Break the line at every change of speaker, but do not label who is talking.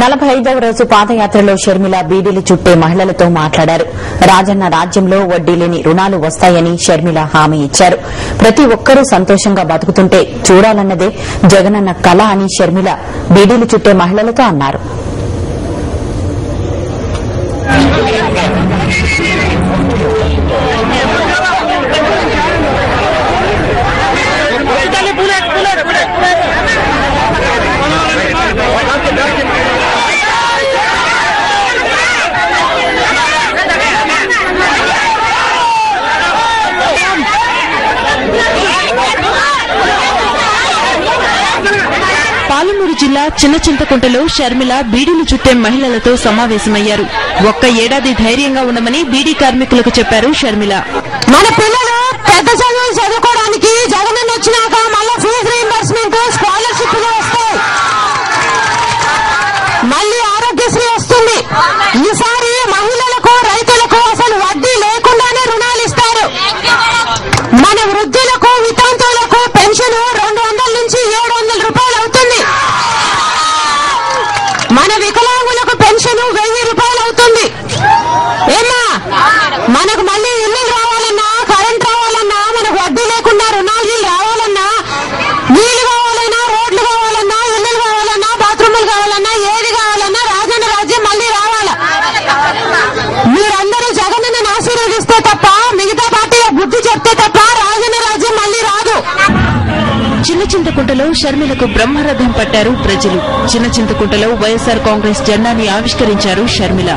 45వ రోజు పాదయాత్రలో షర్మిల బీడీలు చుట్టే మహిళలతో మాట్లాడారు. రాజన్న రాజ్యంలో వడ్డీ లేని రుణాలు వస్తాయని షర్మిల హామీ ఇచ్చారు. ప్రతి ఒక్కరూ సంతోషంగా బతుకుతుంటే చూడాలన్నదే జగనన్న కల అని షర్మిల బీడీలు చుట్టే మహిళలతో అన్నారు.
పాలమూరు జిల్లా చిన్నచింతకుంటలో షర్మిల బీడీలు చుట్టే మహిళలతో సమావేశమయ్యారు. ఒక్క ఏడాది ధైర్యంగా ఉండమని బీడీ కార్మికులకు చెప్పారు షర్మిల.
మన పిల్లలు పెద్ద చదువులు చదువుకోవడానికి జగనన్న వచ్చినాక మళ్ళీ ఫీజు రీయింబర్స్మెంట్, స్కాలర్షిప్ వస్తాయి, మళ్ళీ ఆరోగ్యశ్రీ వస్తుంది. ఈసారి మహిళలకు, రైతులకు అసలు వడ్డీ లేకుండానే రుణాలు ఇస్తారు. మన వృద్ధులకు, వితంతువులకు పెన్షన్ 200 నుంచి 700 రూపాయలు అవుతుంది. మన వికలాంగులకు పెన్షన్ 1000 రూపాయలు అవుతుంది. ఏమా మనకు మళ్ళీ ఇల్లు రావాలన్నా, కరెంట్ రావాలన్నా, మనకు వడ్డీ లేకుండా రుణాలు రావాలన్నా, నీళ్లు కావాలన్నా, రోడ్లు కావాలన్నా, ఇల్లు కావాలన్నా, బాత్రూములు కావాలన్నా, ఏది కావాలన్నా రాజన్న రాజ్యం మళ్ళీ రావాలా. మీరందరూ జగనన్నను ఆశీర్వదిస్తే తప్ప, మిగతా పార్టీల బుద్ధి చెప్తే తప్ప రాజన్న రాజ్యం మళ్ళీ రాదు.
చిన్నచింతకుంటలో షర్మిలకు బ్రహ్మరథం పట్టారు ప్రజలు. చిన్నచింతకుంటలో వైఎస్సార్ కాంగ్రెస్ జెండాని ఆవిష్కరించారు షర్మిల.